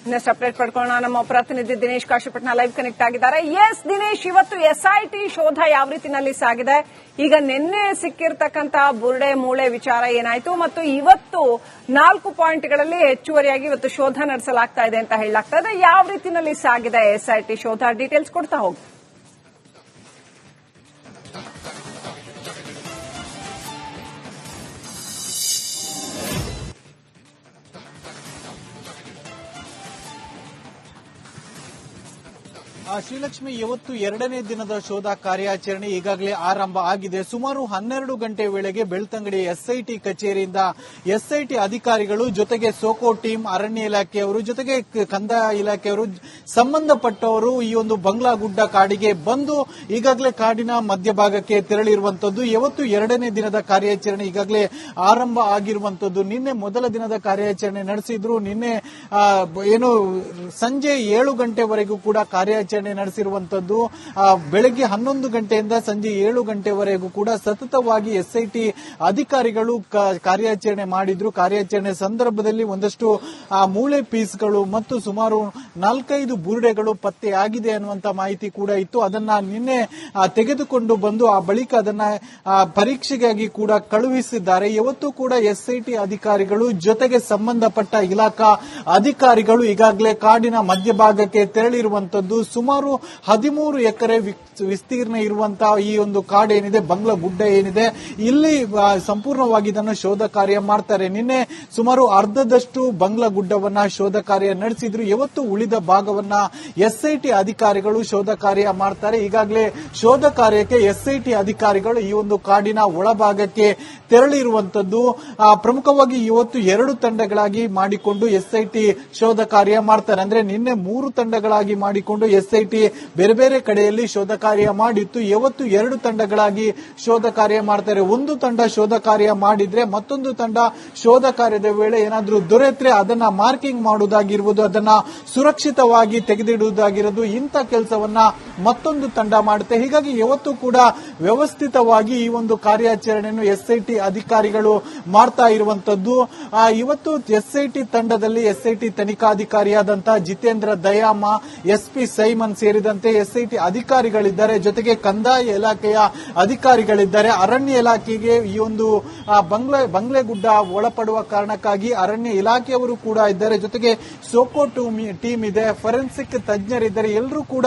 ಇನ್ನಷ್ಟು ಅಪ್ಡೇಟ್ ಪಡ್ಕೊಳ್ಳೋಣ. ನಮ್ಮ ಪ್ರತಿನಿಧಿ ದಿನೇಶ್ ಕಾಶಿಪಟ್ನ ಲೈವ್ ಕನೆಕ್ಟ್ ಆಗಿದ್ದಾರೆ. ಎಸ್ ದಿನೇಶ್, ಇವತ್ತು ಎಸ್ಐಟಿ ಶೋಧ ಯಾವ ರೀತಿನಲ್ಲಿ ಸಾಗಿದೆ? ಈಗ ನಿನ್ನೆ ಸಿಕ್ಕಿರ್ತಕ್ಕಂತಹ ಬುರುಡೆ ಮೂಳೆ ವಿಚಾರ ಏನಾಯ್ತು ಮತ್ತು ಇವತ್ತು 4 ಪಾಯಿಂಟ್ಗಳಲ್ಲಿ ಹೆಚ್ಚುವರಿಯಾಗಿ ಇವತ್ತು ಶೋಧ ನಡೆಸಲಾಗ್ತಾ ಇದೆ ಅಂತ ಹೇಳಲಾಗ್ತಾ ಇದೆ. ಯಾವ ರೀತಿನಲ್ಲಿ ಸಾಗಿದೆ ಎಸ್ಐಟಿ ಶೋಧ? ಡೀಟೇಲ್ಸ್ ಕೊಡ್ತಾ ಹೋಗಿ. ಶ್ರೀಲಕ್ಷ್ಮಿ, ಇವತ್ತು 2ನೇ ದಿನದ ಶೋಧ ಕಾರ್ಯಾಚರಣೆ ಈಗಾಗಲೇ ಆರಂಭ ಆಗಿದೆ. ಸುಮಾರು 12 ಗಂಟೆ ವೇಳೆಗೆ ಬೆಳ್ತಂಗಡಿ ಎಸ್ಐಟಿ ಕಚೇರಿಯಿಂದ ಎಸ್ಐಟಿ ಅಧಿಕಾರಿಗಳು ಜೊತೆಗೆ ಸೋಕೋ ಟೀಮ್, ಅರಣ್ಯ ಇಲಾಖೆಯವರು ಜೊತೆಗೆ ಕಂದಾಯ ಇಲಾಖೆಯವರು ಸಂಬಂಧಪಟ್ಟವರು ಈ ಒಂದು ಬಂಗ್ಲಾಗುಡ್ಡ ಕಾಡಿಗೆ ಬಂದು ಈಗಾಗಲೇ ಕಾಡಿನ ಮಧ್ಯಭಾಗಕ್ಕೆ ತೆರಳಿರುವಂತದ್ದು. ಇವತ್ತು 2ನೇ ದಿನದ ಕಾರ್ಯಾಚರಣೆ ಈಗಾಗಲೇ ಆರಂಭ ಆಗಿರುವಂತದ್ದು. ನಿನ್ನೆ ಮೊದಲ ದಿನದ ಕಾರ್ಯಾಚರಣೆ ನಡೆಸಿದ್ರು. ನಿನ್ನೆ ಏನು ಸಂಜೆ 7 ಗಂಟೆವರೆಗೂ ಕೂಡ ಕಾರ್ಯಾಚರಣೆ ನಡೆಸಿರುವಂತದ್ದು. ಬೆಳಗ್ಗೆ 11 ಗಂಟೆಯಿಂದ ಸಂಜೆ 7 ಗಂಟೆವರೆಗೂ ಕೂಡ ಸತತವಾಗಿ ಎಸ್ಐಟಿ ಅಧಿಕಾರಿಗಳು ಕಾರ್ಯಾಚರಣೆ ಮಾಡಿದ್ರು. ಕಾರ್ಯಾಚರಣೆ ಸಂದರ್ಭದಲ್ಲಿ ಒಂದಷ್ಟು ಮೂಳೆ ಪೀಸ್ಗಳು ಮತ್ತು ಸುಮಾರು 4-5 ಬುರುಡೆಗಳು ಪತ್ತೆಯಾಗಿದೆ ಅನ್ನುವಂತ ಮಾಹಿತಿ ಕೂಡ ಇತ್ತು. ಅದನ್ನ ನಿನ್ನೆ ತೆಗೆದುಕೊಂಡು ಬಂದು ಆ ಬಳಿಕ ಅದನ್ನ ಪರೀಕ್ಷೆಗಾಗಿ ಕೂಡ ಕಳುಹಿಸಿದ್ದಾರೆ. ಇವತ್ತು ಕೂಡ ಎಸ್ಐಟಿ ಅಧಿಕಾರಿಗಳು ಜೊತೆಗೆ ಸಂಬಂಧಪಟ್ಟ ಇಲಾಖಾ ಅಧಿಕಾರಿಗಳು ಈಗಾಗಲೇ ಕಾಡಿನ ಮಧ್ಯಭಾಗಕ್ಕೆ ತೆರಳಿರುವಂತದ್ದು. ಸುಮಾರು 13 ಎಕರೆ ವಿಸ್ತೀರ್ಣ ಇರುವಂತಹ ಈ ಒಂದು ಕಾಡೇನಿದೆ, ಬಂಗ್ಲಾ ಗುಡ್ಡ ಏನಿದೆ, ಇಲ್ಲಿ ಸಂಪೂರ್ಣವಾಗಿ ಇದನ್ನು ಶೋಧ ಕಾರ್ಯ ಮಾಡ್ತಾರೆ. ನಿನ್ನೆ ಸುಮಾರು ಅರ್ಧದಷ್ಟು ಬಂಗ್ಲಾ ಗುಡ್ಡವನ್ನ ಶೋಧ ಕಾರ್ಯ ನಡೆಸಿದ್ರು. ಇವತ್ತು ಉಳಿದ ಭಾಗವನ್ನ ಎಸ್ಐಟಿ ಅಧಿಕಾರಿಗಳು ಶೋಧ ಕಾರ್ಯ ಮಾಡ್ತಾರೆ. ಈಗಾಗಲೇ ಶೋಧ ಕಾರ್ಯಕ್ಕೆ ಎಸ್ಐಟಿ ಅಧಿಕಾರಿಗಳು ಈ ಒಂದು ಕಾಡಿನ ಒಳಭಾಗಕ್ಕೆ ತೆರಳಿರುವಂತದ್ದು. ಪ್ರಮುಖವಾಗಿ ಇವತ್ತು 2 ತಂಡಗಳಾಗಿ ಮಾಡಿಕೊಂಡು ಎಸ್ಐಟಿ ಶೋಧ ಕಾರ್ಯ ಮಾಡ್ತಾರೆ. ಅಂದ್ರೆ ನಿನ್ನೆ 3 ತಂಡಗಳಾಗಿ ಮಾಡಿಕೊಂಡು ಎಸ್ಐಟಿ ಬೇರೆ ಬೇರೆ ಕಡೆಯಲ್ಲಿ ಶೋಧ ಕಾರ್ಯ ಮಾಡಿತ್ತು. ಇವತ್ತು 2 ತಂಡಗಳಾಗಿ ಶೋಧ ಕಾರ್ಯ ಮಾಡ್ತಾರೆ. ಒಂದು ತಂಡ ಶೋಧ ಕಾರ್ಯ ಮಾಡಿದ್ರೆ ಮತ್ತೊಂದು ತಂಡ ಶೋಧ ಕಾರ್ಯದ ವೇಳೆ ಏನಾದ್ರೂ ದೊರೆತ್ರೆ ಅದನ್ನ ಮಾರ್ಕಿಂಗ್ ಮಾಡುವುದಾಗಿರ್ಬೋದು, ಅದನ್ನ ಸುರಕ್ಷಿತವಾಗಿ ತೆಗೆದಿಡುವುದಾಗಿರೋದು, ಇಂಥ ಕೆಲಸವನ್ನ ಮತ್ತೊಂದು ತಂಡ ಮಾಡುತ್ತೆ. ಹೀಗಾಗಿ ಇವತ್ತು ಕೂಡ ವ್ಯವಸ್ಥಿತವಾಗಿ ಈ ಒಂದು ಕಾರ್ಯಾಚರಣೆಯನ್ನು ಎಸ್ಐಟಿ ಅಧಿಕಾರಿಗಳು ಮಾಡ್ತಾ ಇರುವಂತದ್ದು. ಇವತ್ತು ಎಸ್ಐಟಿ ತಂಡದಲ್ಲಿ ಎಸ್ಐಟಿ ತನಿಖಾಧಿಕಾರಿಯಾದಂತಹ ಜಿತೇಂದ್ರ ದಯಾಮ, ಎಸ್ಪಿ ಸೈಮನ್ ಸೇರಿದಂತೆ ಎಸ್ಐಟಿ ಅಧಿಕಾರಿಗಳಿದ್ದಾರೆ. ಜೊತೆಗೆ ಕಂದಾಯ ಇಲಾಖೆಯ ಅಧಿಕಾರಿಗಳಿದ್ದಾರೆ. ಅರಣ್ಯ ಇಲಾಖೆಗೆ ಈ ಒಂದು ಬಂಗ್ಲೆಗುಡ್ಡ ಒಳಪಡುವ ಕಾರಣಕ್ಕಾಗಿ ಅರಣ್ಯ ಇಲಾಖೆಯವರು ಕೂಡ ಇದ್ದಾರೆ. ಜೊತೆಗೆ ಸೋಕೋ ಟೀಮ್ ಇದೆ, ಫೊರೆನ್ಸಿಕ್ ತಜ್ಞರಿದ್ದಾರೆ. ಎಲ್ಲರೂ ಕೂಡ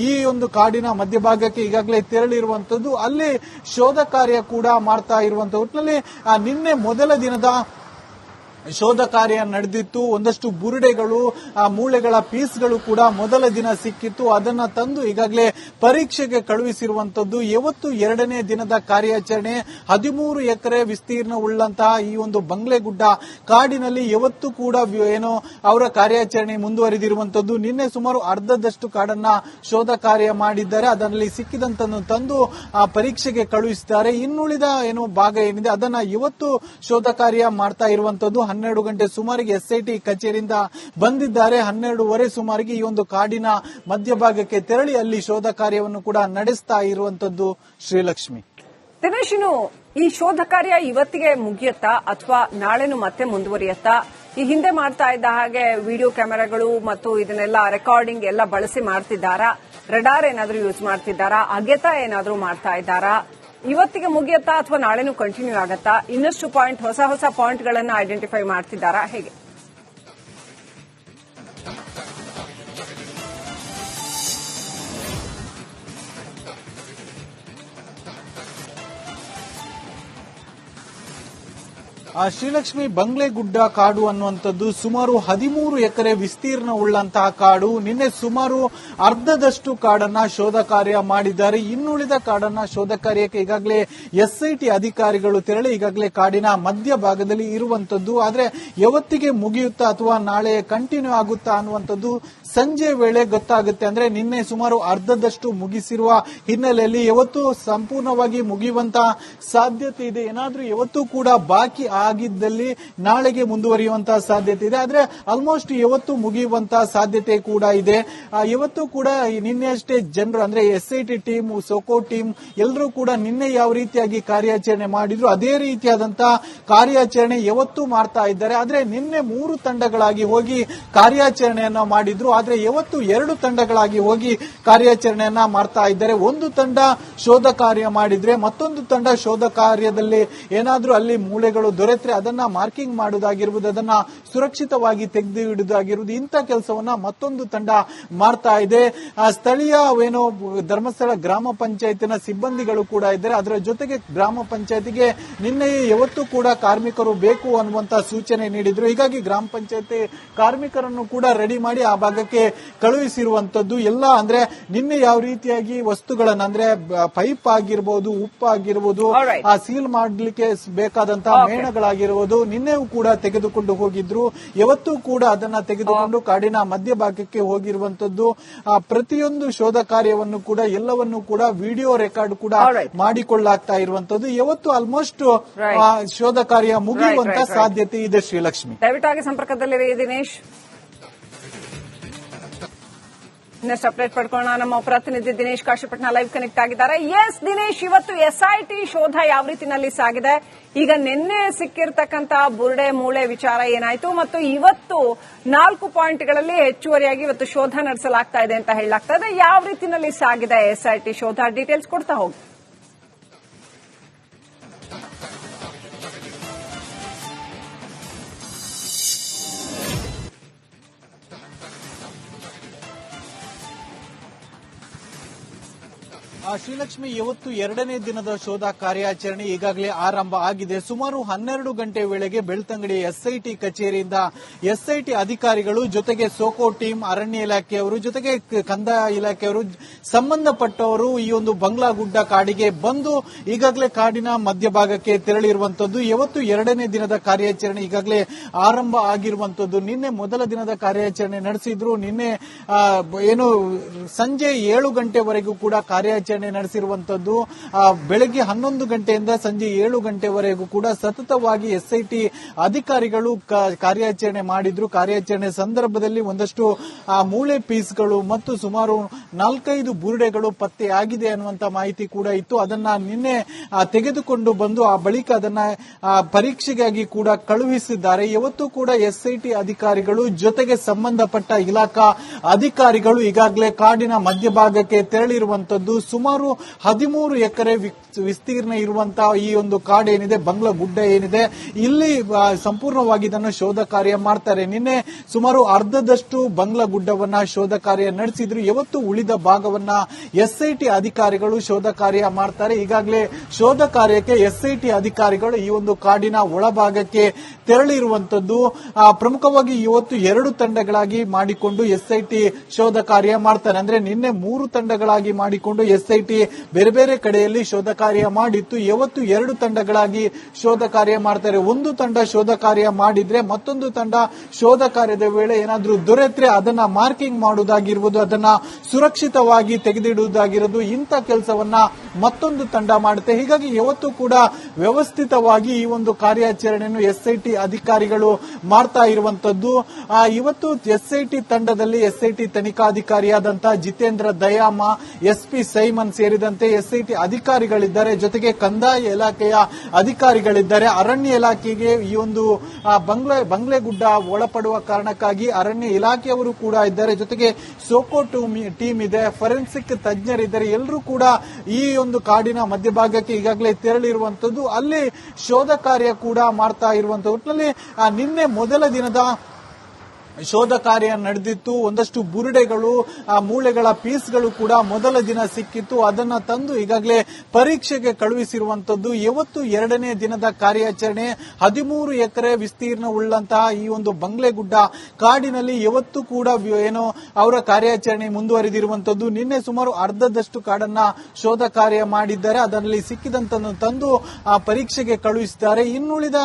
ಈ ಒಂದು ಕಾಡಿನ ಮಧ್ಯಭಾಗಕ್ಕೆ ಈಗಾಗಲೇ ತೆರಳಿರುವಂತದ್ದು. ಅಲ್ಲಿ ಶೋಧ ಕಾರ್ಯ ಕೂಡ ಮಾಡ್ತಾ ಇರುವಂತಹ ಒಟ್ಟಿನಲ್ಲಿ ನಿನ್ನೆ ಮೊದಲ ದಿನದ ಶೋಧ ಕಾರ್ಯ ನಡೆದಿತ್ತು. ಒಂದಷ್ಟು ಬುರುಡೆಗಳು, ಮೂಳೆಗಳ ಪೀಸ್ಗಳು ಕೂಡ ಮೊದಲ ದಿನ ಸಿಕ್ಕಿತ್ತು. ಅದನ್ನ ತಂದು ಈಗಾಗಲೇ ಪರೀಕ್ಷೆಗೆ ಕಳುಹಿಸಿರುವಂತದ್ದು. ಇವತ್ತು 2ನೇ ದಿನದ ಕಾರ್ಯಾಚರಣೆ 13 ಎಕರೆ ವಿಸ್ತೀರ್ಣ ಉಳ್ಳಂತಹ ಈ ಒಂದು ಬಂಗ್ಲೆಗುಡ್ಡ ಕಾಡಿನಲ್ಲಿ ಇವತ್ತು ಕೂಡ ಏನೋ ಅವರ ಕಾರ್ಯಾಚರಣೆ ಮುಂದುವರಿದಿರುವಂತದ್ದು. ನಿನ್ನೆ ಸುಮಾರು ಅರ್ಧದಷ್ಟು ಕಾಡನ್ನ ಶೋಧ ಕಾರ್ಯ ಮಾಡಿದ್ದಾರೆ. ಅದರಲ್ಲಿ ಸಿಕ್ಕಿದಂತನ್ನು ತಂದು ಪರೀಕ್ಷೆಗೆ ಕಳುಹಿಸಿದ್ದಾರೆ. ಇನ್ನುಳಿದ ಏನು ಭಾಗ ಏನಿದೆ ಅದನ್ನ ಇವತ್ತು ಶೋಧ ಕಾರ್ಯ ಮಾಡ್ತಾ ಇರುವಂತದ್ದು. 12 ಗಂಟೆ ಸುಮಾರಿಗೆ ಎಸ್ಐಟಿ ಕಚೇರಿಯಿಂದ ಬಂದಿದ್ದಾರೆ. 12:15 ಸುಮಾರಿಗೆ ಈ ಒಂದು ಕಾಡಿನ ಮಧ್ಯಭಾಗಕ್ಕೆ ತೆರಳಿ ಅಲ್ಲಿ ಶೋಧ ಕಾರ್ಯವನ್ನು ಕೂಡ ನಡೆಸ್ತಾ ಇರುವಂತದ್ದು. ಶ್ರೀಲಕ್ಷ್ಮಿ, ದಿನೇಶ್, ಈ ಶೋಧ ಕಾರ್ಯ ಇವತ್ತಿಗೆ ಮುಗಿಯುತ್ತಾ ಅಥವಾ ನಾಳೆನು ಮತ್ತೆ ಮುಂದುವರಿಯುತ್ತಾ? ಈ ಹಿಂದೆ ಮಾಡ್ತಾ ಇದ್ದ ಹಾಗೆ ವಿಡಿಯೋ ಕ್ಯಾಮೆರಾಗಳು ಮತ್ತು ಇದನ್ನೆಲ್ಲ ರೆಕಾರ್ಡಿಂಗ್ ಎಲ್ಲ ಬಳಸಿ ಮಾಡ್ತಿದ್ದಾರಾ? ರಡಾರ್ ಏನಾದ್ರೂ ಯೂಸ್ ಮಾಡ್ತಿದ್ದಾರಾ? ಅಗೆತ ಏನಾದ್ರೂ ಮಾಡ್ತಾ ಇದ್ದಾರಾ? ಇವತ್ತಿಗೆ ಮುಗಿಯುತ್ತಾ ಅಥವಾ ನಾಳೆನೂ ಕಂಟಿನ್ಯೂ ಆಗತ್ತಾ? ಇನ್ನಷ್ಟು ಹೊಸ ಪಾಯಿಂಟ್ಗಳನ್ನು ಐಡೆಂಟಿಫೈ ಮಾಡ್ತಿದ್ದಾರಾ? ಹೇಗೆ? ಶ್ರೀಲಕ್ಷ್ಮಿ, ಬಂಗ್ಲೆಗುಡ್ಡ ಕಾಡು ಅನ್ನುವಂಥದ್ದು ಸುಮಾರು 13 ಎಕರೆ ವಿಸ್ತೀರ್ಣ ಉಳ್ಳಂತಹ ಕಾಡು. ನಿನ್ನೆ ಸುಮಾರು ಅರ್ಧದಷ್ಟು ಕಾಡನ್ನ ಶೋಧ ಕಾರ್ಯ ಮಾಡಿದ್ದಾರೆ. ಇನ್ನುಳಿದ ಕಾಡನ್ನ ಶೋಧ ಕಾರ್ಯಕ್ಕೆ ಈಗಾಗಲೇ ಎಸ್ಐಟಿ ಅಧಿಕಾರಿಗಳು ತೆರಳಿ ಈಗಾಗಲೇ ಕಾಡಿನ ಮಧ್ಯ ಭಾಗದಲ್ಲಿ ಇರುವಂತದ್ದು. ಆದ್ರೆ ಯಾವತ್ತಿಗೆ ಮುಗಿಯುತ್ತಾ ಅಥವಾ ನಾಳೆ ಕಂಟಿನ್ಯೂ ಆಗುತ್ತಾ ಅನ್ನುವಂಥದ್ದು ಸಂಜೆ ವೇಳೆ ಗೊತ್ತಾಗುತ್ತೆ. ಅಂದ್ರೆ ನಿನ್ನೆ ಸುಮಾರು ಅರ್ಧದಷ್ಟು ಮುಗಿಸಿರುವ ಹಿನ್ನೆಲೆಯಲ್ಲಿ ಇವತ್ತು ಸಂಪೂರ್ಣವಾಗಿ ಮುಗಿಯುವಂತಹ ಸಾಧ್ಯತೆ ಇದೆ. ಏನಾದ್ರೂ ಇವತ್ತು ಕೂಡ ಬಾಕಿ ಆಗಿದ್ದಲ್ಲಿ ನಾಳೆಗೆ ಮುಂದುವರಿಯುವಂತಹ ಸಾಧ್ಯತೆ ಇದೆ. ಆದ್ರೆ ಆಲ್ಮೋಸ್ಟ್ ಇವತ್ತು ಮುಗಿಯುವಂತಹ ಸಾಧ್ಯತೆ ಕೂಡ ಇದೆ. ಇವತ್ತು ಕೂಡ ನಿನ್ನೆಯಷ್ಟೇ ಜನರು ಅಂದ್ರೆ SIT ಟೀಮ್, ಸೋಕೋ ಟೀಮ್ ಎಲ್ಲರೂ ಕೂಡ ನಿನ್ನೆ ಯಾವ ರೀತಿಯಾಗಿ ಕಾರ್ಯಾಚರಣೆ ಮಾಡಿದ್ರು ಅದೇ ರೀತಿಯಾದಂತಹ ಕಾರ್ಯಾಚರಣೆ ಇವತ್ತು ಮಾಡ್ತಾ ಇದ್ದಾರೆ. ಆದ್ರೆ ನಿನ್ನೆ 3 ತಂಡಗಳಾಗಿ ಹೋಗಿ ಕಾರ್ಯಾಚರಣೆಯನ್ನ ಮಾಡಿದ್ರು. ಆದ್ರೆ ಇವತ್ತು 2 ತಂಡಗಳಾಗಿ ಹೋಗಿ ಕಾರ್ಯಾಚರಣೆಯನ್ನ ಮಾಡ್ತಾ ಇದ್ದಾರೆ. ಒಂದು ತಂಡ ಶೋಧ ಕಾರ್ಯ ಮಾಡಿದ್ರೆ ಮತ್ತೊಂದು ತಂಡ ಶೋಧ ಕಾರ್ಯದಲ್ಲಿ ಏನಾದ್ರೂ ಅಲ್ಲಿ ಮೂಳೆಗಳು ದೊರೆತರೆ ಅದನ್ನ ಮಾರ್ಕಿಂಗ್ ಮಾಡುವುದಾಗಿರುವುದು, ಅದನ್ನ ಸುರಕ್ಷಿತವಾಗಿ ತೆಗೆದು ಇಡುವುದಾಗಿರುವುದು, ಇಂಥ ಕೆಲಸವನ್ನ ಮತ್ತೊಂದು ತಂಡ ಮಾಡ್ತಾ ಇದೆ. ಸ್ಥಳೀಯ ಧರ್ಮಸ್ಥಳ ಗ್ರಾಮ ಪಂಚಾಯತಿನ ಸಿಬ್ಬಂದಿಗಳು ಕೂಡ ಇದ್ದಾರೆ. ಅದರ ಜೊತೆಗೆ ಗ್ರಾಮ ಪಂಚಾಯತಿಗೆ ನಿನ್ನೆಯೇ ಯಾವತ್ತೂ ಕೂಡ ಕಾರ್ಮಿಕರು ಬೇಕು ಅನ್ನುವಂತ ಸೂಚನೆ ನೀಡಿದ್ರು. ಹೀಗಾಗಿ ಗ್ರಾಮ ಪಂಚಾಯತಿ ಕಾರ್ಮಿಕರನ್ನು ಕೂಡ ರೆಡಿ ಮಾಡಿ ಆ ಭಾಗಕ್ಕೆ ಕಳುಹಿಸಿರುವಂತದ್ದು. ಎಲ್ಲ ಅಂದ್ರೆ ನಿನ್ನೆ ಯಾವ ರೀತಿಯಾಗಿ ವಸ್ತುಗಳನ್ನ ಅಂದ್ರೆ ಪೈಪ್ ಆಗಿರ್ಬೋದು, ಉಪ್ಪು ಆಗಿರ್ಬೋದು, ಆ ಸೀಲ್ ಮಾಡಲಿಕ್ಕೆ ಬೇಕಾದಂತಹ ಮೇಣಗಳಾಗಿರ್ಬೋದು ನಿನ್ನೆಯೂ ಕೂಡ ತೆಗೆದುಕೊಂಡು ಹೋಗಿದ್ರು. ಇವತ್ತು ಕೂಡ ಅದನ್ನ ತೆಗೆದುಕೊಂಡು ಕಾಡಿನ ಮಧ್ಯಭಾಗಕ್ಕೆ ಹೋಗಿರುವಂತದ್ದು. ಪ್ರತಿಯೊಂದು ಶೋಧ ಕಾರ್ಯವನ್ನು ಕೂಡ ಎಲ್ಲವನ್ನು ಕೂಡ ವಿಡಿಯೋ ರೆಕಾರ್ಡ್ ಕೂಡ ಮಾಡಿಕೊಳ್ಳಾಗ್ತಾ ಇರುವಂತದ್ದು. ಇವತ್ತು ಆಲ್ಮೋಸ್ಟ್ ಶೋಧ ಕಾರ್ಯ ಮುಗಿಯುವಂತ ಸಾಧ್ಯತೆ ಇದೆ. ಶ್ರೀಲಕ್ಷ್ಮಿ, ದಯವಿಟ್ಟಾಗಿ ಸಂಪರ್ಕದಲ್ಲಿರಿ ದಿನೇಶ್. ಇನ್ನಷ್ಟು ಅಪ್ಡೇಟ್ ಪಡ್ಕೊಳ್ಳೋಣ. ನಮ್ಮ ಪ್ರತಿನಿಧಿ ದಿನೇಶ್ ಕಾಶಿಪಟ್ನ ಲೈವ್ ಕನೆಕ್ಟ್ ಆಗಿದ್ದಾರೆ. ಎಸ್ ದಿನೇಶ್, ಇವತ್ತು SIT ಶೋಧ ಯಾವ ರೀತಿನಲ್ಲಿ ಸಾಗಿದೆ? ಈಗ ನಿನ್ನೆ ಸಿಕ್ಕಿರ್ತಕ್ಕಂತ ಬುರುಡೆ ಮೂಳೆ ವಿಚಾರ ಏನಾಯ್ತು ಮತ್ತು ಇವತ್ತು 4 ಪಾಯಿಂಟ್ಗಳಲ್ಲಿ ಹೆಚ್ಚುವರಿಯಾಗಿ ಇವತ್ತು ಶೋಧ ನಡೆಸಲಾಗ್ತಾ ಇದೆ ಅಂತ ಹೇಳಲಾಗ್ತಾ ಇದೆ. ಯಾವ ರೀತಿನಲ್ಲಿ ಸಾಗಿದೆ SIT ಶೋಧ? ಡೀಟೇಲ್ಸ್ ಕೊಡ್ತಾ ಹೋಗಿ. ಶ್ರೀಲಕ್ಷ್ಮಿ, ಇವತ್ತು 2ನೇ ದಿನದ ಶೋಧ ಕಾರ್ಯಾಚರಣೆ ಈಗಾಗಲೇ ಆರಂಭ ಆಗಿದೆ. ಸುಮಾರು 12 ಗಂಟೆ ವೇಳೆಗೆ ಬೆಳ್ತಂಗಡಿ SIT ಕಚೇರಿಯಿಂದ SIT ಅಧಿಕಾರಿಗಳು ಜೊತೆಗೆ ಸೋಕೋ ಟೀಮ್, ಅರಣ್ಯ ಇಲಾಖೆಯವರು ಜೊತೆಗೆ ಕಂದಾಯ ಇಲಾಖೆಯವರು ಸಂಬಂಧಪಟ್ಟವರು ಈ ಒಂದು ಬಂಗ್ಲಾಗುಡ್ಡ ಕಾಡಿಗೆ ಬಂದು ಈಗಾಗಲೇ ಕಾಡಿನ ಮಧ್ಯಭಾಗಕ್ಕೆ ತೆರಳಿರುವಂತದ್ದು. ಇವತ್ತು 2ನೇ ದಿನದ ಕಾರ್ಯಾಚರಣೆ ಈಗಾಗಲೇ ಆರಂಭ ಆಗಿರುವಂತದ್ದು. ನಿನ್ನೆ ಮೊದಲ ದಿನದ ಕಾರ್ಯಾಚರಣೆ ನಡೆಸಿದ್ರು. ನಿನ್ನೆ ಸಂಜೆ 7 ಗಂಟೆವರೆಗೂ ಕೂಡ ಕಾರ್ಯಾಚರಣೆ ನಡೆಸಿರುವಂತದ್ದು. ಬೆಳಗ್ಗೆ 11 ಗಂಟೆಯಿಂದ ಸಂಜೆ 7 ಗಂಟೆವರೆಗೂ ಕೂಡ ಸತತವಾಗಿ SIT ಅಧಿಕಾರಿಗಳು ಕಾರ್ಯಾಚರಣೆ ಮಾಡಿದ್ರು. ಕಾರ್ಯಾಚರಣೆ ಸಂದರ್ಭದಲ್ಲಿ ಒಂದಷ್ಟು ಮೂಳೆ ಪೀಸ್ಗಳು ಮತ್ತು ಸುಮಾರು 4-5 ಬುರುಡೆಗಳು ಪತ್ತೆಯಾಗಿದೆ ಅನ್ನುವಂತ ಮಾಹಿತಿ ಕೂಡ ಇತ್ತು. ಅದನ್ನ ನಿನ್ನೆ ತೆಗೆದುಕೊಂಡು ಬಂದು ಆ ಬಳಿಕ ಅದನ್ನ ಪರೀಕ್ಷೆಗಾಗಿ ಕೂಡ ಕಳುಹಿಸಿದ್ದಾರೆ. ಇವತ್ತು ಕೂಡ SIT ಅಧಿಕಾರಿಗಳು ಜೊತೆಗೆ ಸಂಬಂಧಪಟ್ಟ ಇಲಾಖಾ ಅಧಿಕಾರಿಗಳು ಈಗಾಗಲೇ ಕಾಡಿನ ಮಧ್ಯಭಾಗಕ್ಕೆ ತೆರಳಿರುವಂತದ್ದು. ಸುಮಾರು 13 ಎಕರೆ ವಿಸ್ತೀರ್ಣ ಇರುವಂತಹ ಈ ಒಂದು ಕಾಡೇನಿದೆ, ಬಂಗ್ಲಾ ಗುಡ್ಡ ಏನಿದೆ, ಇಲ್ಲಿ ಸಂಪೂರ್ಣವಾಗಿ ಇದನ್ನು ಶೋಧ ಕಾರ್ಯ ಮಾಡ್ತಾರೆ. ನಿನ್ನೆ ಸುಮಾರು ಅರ್ಧದಷ್ಟು ಬಂಗ್ಲಾ ಗುಡ್ಡವನ್ನ ಶೋಧ ಕಾರ್ಯ ನಡೆಸಿದ್ರು. ಇವತ್ತು ಉಳಿದ ಭಾಗವನ್ನ SIT ಅಧಿಕಾರಿಗಳು ಶೋಧ ಕಾರ್ಯ ಮಾಡ್ತಾರೆ. ಈಗಾಗಲೇ ಶೋಧ ಕಾರ್ಯಕ್ಕೆ SIT ಅಧಿಕಾರಿಗಳು ಈ ಒಂದು ಕಾಡಿನ ಒಳಭಾಗಕ್ಕೆ ತೆರಳಿರುವಂತದ್ದು. ಪ್ರಮುಖವಾಗಿ ಇವತ್ತು 2 ತಂಡಗಳಾಗಿ ಮಾಡಿಕೊಂಡು SIT ಶೋಧ ಕಾರ್ಯ ಮಾಡ್ತಾರೆ. ಅಂದ್ರೆ ನಿನ್ನೆ 3 ತಂಡಗಳಾಗಿ ಮಾಡಿಕೊಂಡು SIT ಬೇರೆ ಬೇರೆ ಕಡೆಯಲ್ಲಿ ಶೋಧ ಕಾರ್ಯ ಮಾಡಿತ್ತು. ಇವತ್ತು 2 ತಂಡಗಳಾಗಿ ಶೋಧ ಕಾರ್ಯ ಮಾಡ್ತಾರೆ. ಒಂದು ತಂಡ ಶೋಧ ಕಾರ್ಯ ಮಾಡಿದ್ರೆ ಮತ್ತೊಂದು ತಂಡ ಶೋಧ ಕಾರ್ಯದ ವೇಳೆ ಏನಾದ್ರೂ ದೊರೆತರೆ ಅದನ್ನ ಮಾರ್ಕಿಂಗ್ ಮಾಡುವುದಾಗಿರುವುದು, ಅದನ್ನ ಸುರಕ್ಷಿತವಾಗಿ ತೆಗೆದಿಡುವುದಾಗಿರೋದು, ಇಂಥ ಕೆಲಸವನ್ನ ಮತ್ತೊಂದು ತಂಡ ಮಾಡುತ್ತೆ. ಹೀಗಾಗಿ ಇವತ್ತು ಕೂಡ ವ್ಯವಸ್ಥಿತವಾಗಿ ಈ ಒಂದು ಕಾರ್ಯಾಚರಣೆಯನ್ನು SIT ಅಧಿಕಾರಿಗಳು ಮಾಡ್ತಾ ಇರುವಂತದ್ದು. ಇವತ್ತು SIT ತಂಡದಲ್ಲಿ SIT ತನಿಖಾಧಿಕಾರಿಯಾದಂತಹ ಜಿತೇಂದ್ರ ದಯಾಮ, SP ಸೈಮನ್ ಸೇರಿದಂತೆ SIT ಅಧಿಕಾರಿಗಳಿದ್ದಾರೆ. ಜೊತೆಗೆ ಕಂದಾಯ ಇಲಾಖೆಯ ಅಧಿಕಾರಿಗಳಿದ್ದಾರೆ. ಅರಣ್ಯ ಇಲಾಖೆಗೆ ಈ ಒಂದು ಬಂಗ್ಲೆಗುಡ್ಡ ಒಳಪಡುವ ಕಾರಣಕ್ಕಾಗಿ ಅರಣ್ಯ ಇಲಾಖೆಯವರು ಕೂಡ ಇದ್ದಾರೆ. ಜೊತೆಗೆ ಸೋಕೋ ಟೀಮ್ ಇದೆ, ಫೊರೆನ್ಸಿಕ್ ತಜ್ಞರಿದ್ದಾರೆ. ಎಲ್ಲರೂ ಕೂಡ ಈ ಒಂದು ಕಾಡಿನ ಮಧ್ಯಭಾಗಕ್ಕೆ ಈಗಾಗಲೇ ತೆರಳಿರುವಂತದ್ದು. ಅಲ್ಲಿ ಶೋಧ ಕಾರ್ಯ ಕೂಡ ಮಾಡ್ತಾ ಇರುವಂತದ್ದು. ಒಟ್ಟಿನಲ್ಲಿ ನಿನ್ನೆ ಮೊದಲ ದಿನದ ಶೋಧ ಕಾರ್ಯ ನಡೆದಿತ್ತು. ಒಂದಷ್ಟು ಬುರುಡೆಗಳು, ಮೂಳೆಗಳ ಪೀಸ್ಗಳು ಕೂಡ ಮೊದಲ ದಿನ ಸಿಕ್ಕಿತ್ತು. ಅದನ್ನ ತಂದು ಈಗಾಗಲೇ ಪರೀಕ್ಷೆಗೆ ಕಳುಹಿಸಿರುವಂತದ್ದು. ಇವತ್ತು 2ನೇ ದಿನದ ಕಾರ್ಯಾಚರಣೆ 13 ಎಕರೆ ವಿಸ್ತೀರ್ಣ ಉಳ್ಳಂತಹ ಈ ಒಂದು ಬಂಗ್ಲೆಗುಡ್ಡ ಕಾಡಿನಲ್ಲಿ ಇವತ್ತು ಕೂಡ ಅವರ ಕಾರ್ಯಾಚರಣೆ ಮುಂದುವರಿದಿರುವಂತದ್ದು. ನಿನ್ನೆ ಸುಮಾರು ಅರ್ಧದಷ್ಟು ಕಾಡನ್ನ ಶೋಧ ಕಾರ್ಯ ಮಾಡಿದ್ದಾರೆ. ಅದರಲ್ಲಿ ಸಿಕ್ಕಿದಂತನ್ನು ತಂದು ಪರೀಕ್ಷೆಗೆ ಕಳುಹಿಸಿದ್ದಾರೆ. ಇನ್ನುಳಿದ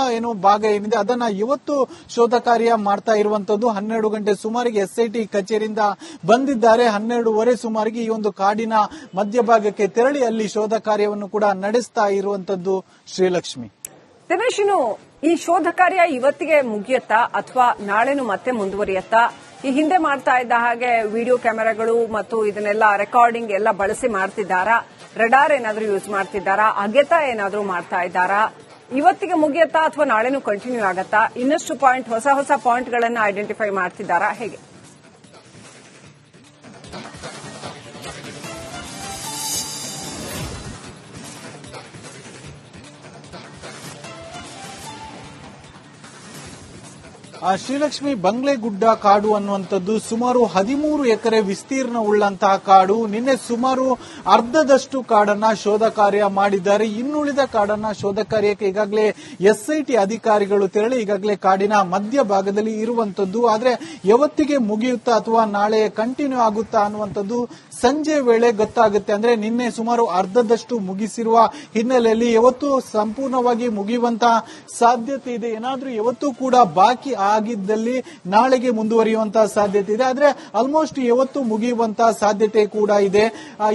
ಭಾಗ ಏನಿದೆ ಅದನ್ನ ಇವತ್ತು ಶೋಧ ಕಾರ್ಯ ಮಾಡ್ತಾ ಇರುವಂತದ್ದು. 12 ಗಂಟೆ ಸುಮಾರಿಗೆ SIT ಕಚೇರಿಯಿಂದ ಬಂದಿದ್ದಾರೆ. 12:30 ಸುಮಾರಿಗೆ ಈ ಒಂದು ಕಾಡಿನ ಮಧ್ಯಭಾಗಕ್ಕೆ ತೆರಳಿ ಅಲ್ಲಿ ಶೋಧ ಕಾರ್ಯವನ್ನು ಕೂಡ ನಡೆಸ್ತಾ ಇರುವಂತದ್ದು. ಶ್ರೀಲಕ್ಷ್ಮಿ, ದಿನೇಶ್, ಈ ಶೋಧ ಕಾರ್ಯ ಇವತ್ತಿಗೆ ಮುಗಿಯುತ್ತಾ ಅಥವಾ ನಾಳೆನು ಮತ್ತೆ ಮುಂದುವರಿಯುತ್ತಾ? ಈ ಹಿಂದೆ ಮಾಡ್ತಾ ಇದ್ದ ಹಾಗೆ ವಿಡಿಯೋ ಕ್ಯಾಮೆರಾಗಳು ಮತ್ತು ಇದನ್ನೆಲ್ಲ ರೆಕಾರ್ಡಿಂಗ್ ಎಲ್ಲ ಬಳಸಿ ಮಾಡ್ತಿದ್ದಾರಾ? ರಡಾರ್ ಏನಾದ್ರೂ ಯೂಸ್ ಮಾಡ್ತಿದ್ದಾರಾ? ಅಗೆತ ಏನಾದ್ರೂ ಮಾಡ್ತಾ ಇದ್ದಾರಾ? ಇವತ್ತಿಗೆ ಮುಗಿಯುತ್ತಾ ಅಥವಾ ನಾಳೆನೂ ಕಂಟಿನ್ಯೂ ಆಗತ್ತಾ? ಇನ್ನಷ್ಟು ಪಾಯಿಂಟ್ ಹೊಸ ಪಾಯಿಂಟ್ಗಳನ್ನು ಐಡೆಂಟಿಫೈ ಮಾಡ್ತಿದ್ದಾರಾ? ಹೇಗೆ? ಶ್ರೀಲಕ್ಷ್ಮಿ, ಬಂಗ್ಲೆಗುಡ್ಡ ಕಾಡು ಅನ್ನುವಂಥದ್ದು ಸುಮಾರು 13 ಎಕರೆ ವಿಸ್ತೀರ್ಣ ಉಳ್ಳಂತಹ ಕಾಡು. ನಿನ್ನೆ ಸುಮಾರು ಅರ್ಧದಷ್ಟು ಕಾಡನ್ನ ಶೋಧ ಕಾರ್ಯ ಮಾಡಿದ್ದಾರೆ. ಇನ್ನುಳಿದ ಕಾಡನ್ನ ಶೋಧ ಕಾರ್ಯಕ್ಕೆ ಈಗಾಗಲೇ ಎಸ್ಐಟಿ ಅಧಿಕಾರಿಗಳು ತೆರಳಿ ಈಗಾಗಲೇ ಕಾಡಿನ ಮಧ್ಯ ಭಾಗದಲ್ಲಿ ಇರುವಂತದ್ದು. ಆದ್ರೆ ಯಾವತ್ತಿಗೆ ಮುಗಿಯುತ್ತಾ ಅಥವಾ ನಾಳೆ ಕಂಟಿನ್ಯೂ ಆಗುತ್ತಾ ಅನ್ನುವಂಥದ್ದು ಸಂಜೆ ವೇಳೆ ಗೊತ್ತಾಗುತ್ತೆ. ಅಂದ್ರೆ ನಿನ್ನೆ ಸುಮಾರು ಅರ್ಧದಷ್ಟು ಮುಗಿಸಿರುವ ಹಿನ್ನೆಲೆಯಲ್ಲಿ ಯಾವತ್ತು ಸಂಪೂರ್ಣವಾಗಿ ಮುಗಿಯುವಂತಹ ಸಾಧ್ಯತೆ ಇದೆ. ಏನಾದ್ರೂ ಯಾವತ್ತೂ ಕೂಡ ಬಾಕಿ ಆಗಿದ್ದಲ್ಲಿ ನಾಳೆಗೆ ಮುಂದುವರಿಯುವಂತಹ ಸಾಧ್ಯತೆ ಇದೆ. ಆದ್ರೆ ಆಲ್ಮೋಸ್ಟ್ ಯಾವತ್ತು ಮುಗಿಯುವಂತಹ ಸಾಧ್ಯತೆ ಕೂಡ ಇದೆ.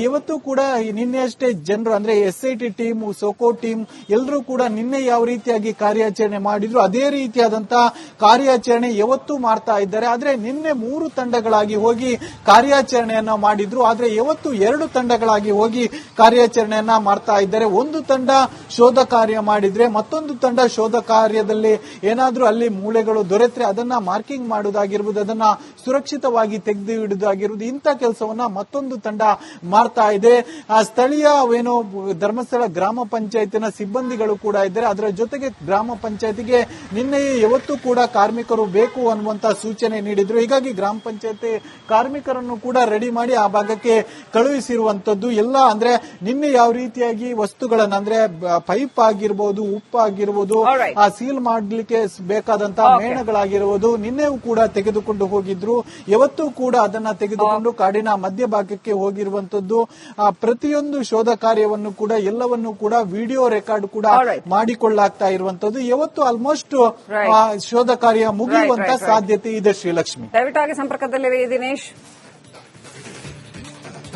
ಯಾವತ್ತೂ ಕೂಡ ನಿನ್ನೆಯಷ್ಟೇ ಜನರು ಅಂದ್ರೆ ಎಸ್ಐಟಿ ಟೀಮ್, ಸೋಕೋ ಟೀಮ್ ಎಲ್ಲರೂ ಕೂಡ ನಿನ್ನೆ ಯಾವ ರೀತಿಯಾಗಿ ಕಾರ್ಯಾಚರಣೆ ಮಾಡಿದ್ರು ಅದೇ ರೀತಿಯಾದಂತಹ ಕಾರ್ಯಾಚರಣೆ ಯಾವತ್ತೂ ಮಾಡ್ತಾ ಇದ್ದಾರೆ. ಆದ್ರೆ ನಿನ್ನೆ 3 ತಂಡಗಳಾಗಿ ಹೋಗಿ ಕಾರ್ಯಾಚರಣೆಯನ್ನ ಮಾಡಿದ್ರು. ಆದ್ರೆ ಯಾವತ್ತು 2 ತಂಡಗಳಾಗಿ ಹೋಗಿ ಕಾರ್ಯಾಚರಣೆಯನ್ನ ಮಾಡ್ತಾ ಇದ್ದಾರೆ. ಒಂದು ತಂಡ ಶೋಧ ಕಾರ್ಯ ಮಾಡಿದ್ರೆ ಮತ್ತೊಂದು ತಂಡ ಶೋಧ ಕಾರ್ಯದಲ್ಲಿ ಏನಾದ್ರೂ ಅಲ್ಲಿ ಮೂಳೆಗಳು ದೊರೆತರೆ ಅದನ್ನ ಮಾರ್ಕಿಂಗ್ ಮಾಡುವುದಾಗಿರ್ಬೋದು, ಅದನ್ನ ಸುರಕ್ಷಿತವಾಗಿ ತೆಗೆದು ಇಡುವುದಾಗಿರ್ಬೋದು, ಇಂಥ ಕೆಲಸವನ್ನ ಮತ್ತೊಂದು ತಂಡ ಮಾಡ್ತಾ ಇದೆ. ಆ ಸ್ಥಳೀಯ ಏನು ಧರ್ಮಸ್ಥಳ ಗ್ರಾಮ ಪಂಚಾಯತಿನ ಸಿಬ್ಬಂದಿಗಳು ಕೂಡ ಇದ್ದಾರೆ. ಅದರ ಜೊತೆಗೆ ಗ್ರಾಮ ಪಂಚಾಯತಿಗೆ ನಿನ್ನೆಯೇ ಯಾವತ್ತೂ ಕೂಡ ಕಾರ್ಮಿಕರು ಬೇಕು ಅನ್ನುವಂತ ಸೂಚನೆ ನೀಡಿದ್ರು. ಹೀಗಾಗಿ ಗ್ರಾಮ ಪಂಚಾಯತಿ ಕಾರ್ಮಿಕರನ್ನು ಕೂಡ ರೆಡಿ ಮಾಡಿ ಆ ಭಾಗಕ್ಕೆ ಕಳುಹಿಸಿರುವಂತದ್ದು. ಎಲ್ಲ ಅಂದ್ರೆ ನಿನ್ನೆ ಯಾವ ರೀತಿಯಾಗಿ ವಸ್ತುಗಳನ್ನ ಅಂದ್ರೆ ಪೈಪ್ ಆಗಿರ್ಬೋದು, ಉಪ್ಪು ಆಗಿರ್ಬೋದು, ಆ ಸೀಲ್ ಮಾಡ್ಲಿಕ್ಕೆ ಬೇಕಾದಂತಹ ಮೇಣಗಳಾಗಿರುವುದು ನಿನ್ನೆಯೂ ಕೂಡ ತೆಗೆದುಕೊಂಡು ಹೋಗಿದ್ರು. ಯಾವತ್ತೂ ಕೂಡ ಅದನ್ನ ತೆಗೆದುಕೊಂಡು ಕಾಡಿನ ಮಧ್ಯಭಾಗಕ್ಕೆ ಹೋಗಿರುವಂತದ್ದು. ಪ್ರತಿಯೊಂದು ಶೋಧ ಕಾರ್ಯವನ್ನು ಕೂಡ ಎಲ್ಲವನ್ನು ಕೂಡ ವಿಡಿಯೋ ರೆಕಾರ್ಡ್ ಕೂಡ ಮಾಡಿಕೊಳ್ಳಾಗ್ತಾ ಇರುವಂತದ್ದು. ಯಾವತ್ತು ಆಲ್ಮೋಸ್ಟ್ ಶೋಧ ಕಾರ್ಯ ಮುಗಿಯುವಂತ ಸಾಧ್ಯತೆ ಇದೆ. ಶ್ರೀಲಕ್ಷ್ಮಿ, ದಯವಿಟ್ಟಾಗಿ ಸಂಪರ್ಕದಲ್ಲಿರಿ ದಿನೇಶ್.